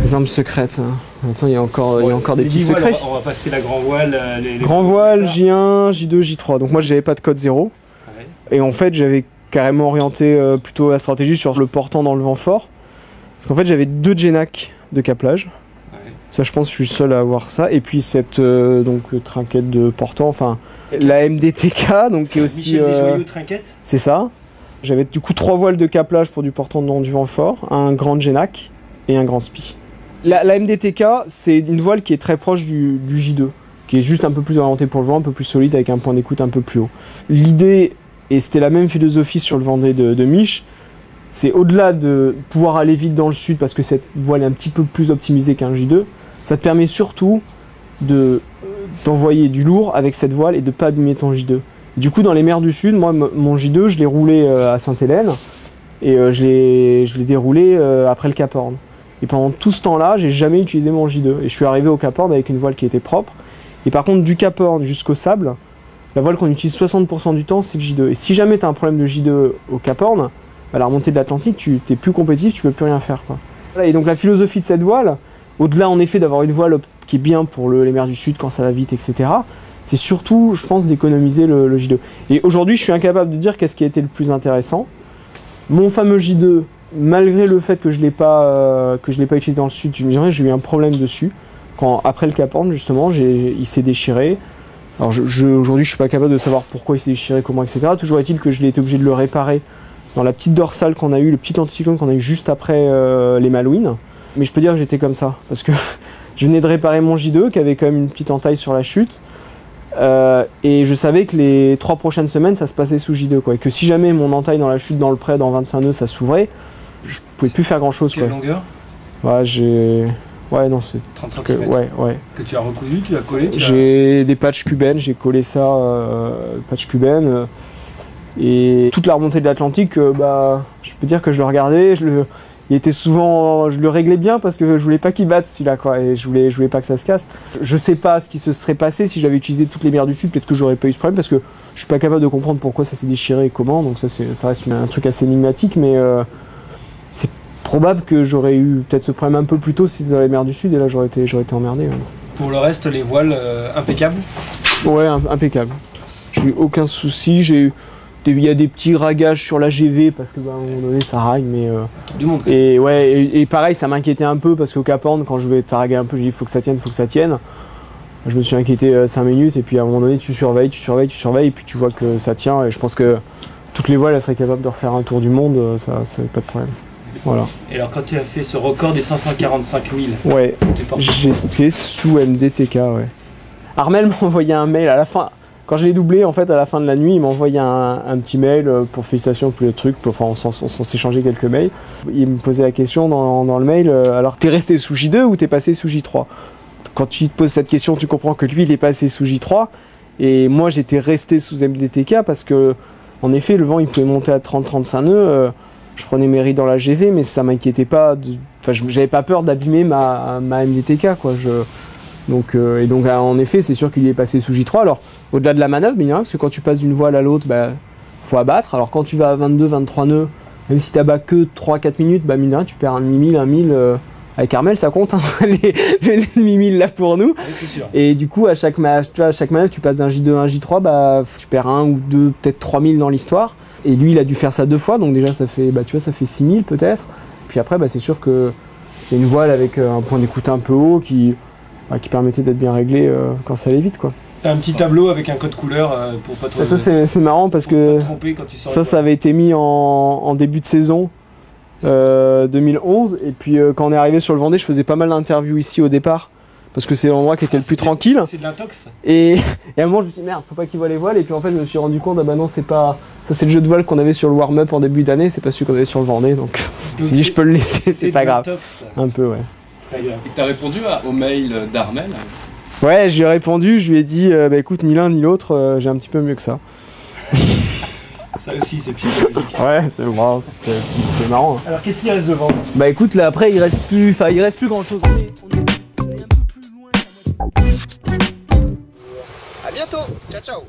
Les armes secrètes. Hein. Attends, il y a encore des petits secrets. On va passer la grand voile. Grand voile, J1, J2, J3. Donc moi, j'avais pas de code 0. Ouais. Et en fait, j'avais carrément orienté plutôt la stratégie sur le portant dans le vent fort. Parce qu'en fait, j'avais 2 Genac de caplage. Ouais. Ça, je pense que je suis seul à avoir ça. Et puis cette trinquette de portant, enfin, la MDTK, donc qui est aussi... Michel Desjoyaux trinquette. C'est ça. J'avais du coup 3 voiles de caplage pour du portant dans du vent fort, un grand Genac et un grand spi. La MDTK, c'est une voile qui est très proche du J2, qui est juste un peu plus orientée pour le vent, un peu plus solide, avec un point d'écoute un peu plus haut. L'idée, et c'était la même philosophie sur le Vendée de Mich, c'est au-delà de pouvoir aller vite dans le sud, parce que cette voile est un petit peu plus optimisée qu'un J2, ça te permet surtout d'envoyer du lourd avec cette voile et de ne pas abîmer ton J2. Et du coup, dans les mers du sud, moi, mon J2, je l'ai roulé à Sainte-Hélène, et je l'ai déroulé après le Cap Horn. Et pendant tout ce temps-là, j'ai jamais utilisé mon J2. Et je suis arrivé au Cap Horn avec une voile qui était propre. Et par contre, du Cap Horn jusqu'au sable, la voile qu'on utilise 60% du temps, c'est le J2. Et si jamais tu as un problème de J2 au Cap Horn, à la remontée de l'Atlantique, tu n'es plus compétitif, tu peux plus rien faire, quoi. Voilà, et donc la philosophie de cette voile, au-delà en effet d'avoir une voile qui est bien pour les mers du sud quand ça va vite, etc., c'est surtout, je pense, d'économiser le J2. Et aujourd'hui, je suis incapable de dire qu'est-ce qui a été le plus intéressant. Mon fameux J2, malgré le fait que je l'ai pas utilisé dans le sud, tu me dirais, j'ai eu un problème dessus. Après le Cap Horn, justement, il s'est déchiré. Alors aujourd'hui, je suis pas capable de savoir pourquoi il s'est déchiré, comment, etc. Toujours est-il que je l'ai été obligé de le réparer dans la petite dorsale qu'on a eu, le petit anticyclone qu'on a eu juste après les Malouines. Mais je peux dire que j'étais comme ça, parce que je venais de réparer mon J2, qui avait quand même une petite entaille sur la chute. Et je savais que les 3 prochaines semaines, ça se passait sous J2, quoi. Et que si jamais mon entaille dans la chute, dans le près, dans 25 nœuds, ça s'ouvrait, je pouvais plus faire grand-chose. Quelle longueur? Ouais, non, c'est... 30 cm. Ouais. Que tu as recousu, tu as collé? J'ai des patchs cubaines, j'ai collé ça, patchs cubaines. Et toute la remontée de l'Atlantique, je peux dire que je le regardais, il était souvent, je le réglais bien parce que je voulais pas qu'il batte celui-là, quoi, et je voulais pas que ça se casse. Je sais pas ce qui se serait passé si j'avais utilisé toutes les mers du sud, peut-être que j'aurais pas eu ce problème parce que je suis pas capable de comprendre pourquoi ça s'est déchiré et comment, donc ça reste un truc assez énigmatique, mais c'est probable que j'aurais eu peut-être ce problème un peu plus tôt si c'était dans les mers du sud et là j'aurais été emmerdé. Ouais. Pour le reste, les voiles impeccables? Ouais, impeccable. J'ai eu aucun souci, il y a des petits ragages sur la GV parce qu'à un moment donné ça raille, mais du monde. Et pareil, ça m'inquiétait un peu parce qu'au Cap Horn, quand je vais raguer un peu, j'ai dit faut que ça tienne. Je me suis inquiété 5 minutes et puis à un moment donné tu surveilles et puis tu vois que ça tient et je pense que toutes les voiles elles seraient capables de refaire un tour du monde, ça n'avait pas de problème. Voilà. Et alors quand tu as fait ce record des 545 000, ouais, j'étais sous MDTK, ouais. Armel m'a envoyé un mail à la fin. Quand je l'ai doublé, en fait, à la fin de la nuit, il m'a envoyé un petit mail pour félicitations pour le truc. Enfin, on s'est échangé quelques mails. Il me posait la question dans le mail, alors t'es resté sous J2 ou t'es passé sous J3? Quand tu te poses cette question, tu comprends que lui, il est passé sous J3. Et moi, j'étais resté sous MDTK parce que, en effet, le vent, il pouvait monter à 30-35 nœuds. Je prenais mes riz dans la GV, mais ça m'inquiétait pas. Enfin, j'avais pas peur d'abîmer ma MDTK, quoi. Donc en effet, c'est sûr qu'il est passé sous J3. Alors, au-delà de la manœuvre, parce que quand tu passes d'une voile à l'autre, faut abattre. Alors, quand tu vas à 22-23 nœuds, même si tu abats que 3-4 minutes, tu perds un demi-mille, un mille. Avec Armel, ça compte, hein, les demi-milles là pour nous. Oui, c'est sûr. Et du coup, à chaque manœuvre, tu passes d'un J2 à un J3, tu perds 1 ou 2, peut-être 3000 dans l'histoire. Et lui, il a dû faire ça 2 fois, donc déjà, ça fait, ça fait 6000 peut-être. Puis après, c'est sûr que c'était une voile avec un point d'écoute un peu haut qui permettait d'être bien réglé quand ça allait vite, quoi. T'as un petit tableau avec un code couleur pour pas trop... Ça c'est marrant parce que ça avait été mis en début de saison 2011. Et puis quand on est arrivé sur le Vendée, je faisais pas mal d'interviews ici au départ. Parce que c'est l'endroit qui était le plus tranquille. C'est de l'intox. Et à un moment, je me suis dit, merde, faut pas qu'il voit les voiles. Et puis en fait, je me suis rendu compte, non, c'est pas... Ça, c'est le jeu de voile qu'on avait sur le warm-up en début d'année, c'est pas celui qu'on avait sur le Vendée. Donc je me suis dit, je peux le laisser, c'est pas grave. Un peu, ouais. Très bien. Et t'as répondu au mail d'Armel? Ouais, je lui ai répondu, je lui ai dit, écoute, ni l'un ni l'autre, j'ai un petit peu mieux que ça. Ça aussi, c'est psychologique. Ouais, c'est marrant. Hein. Alors, qu'est-ce qu'il reste devant? Écoute, là, après, il reste plus grand-chose. À bientôt. Ciao, ciao.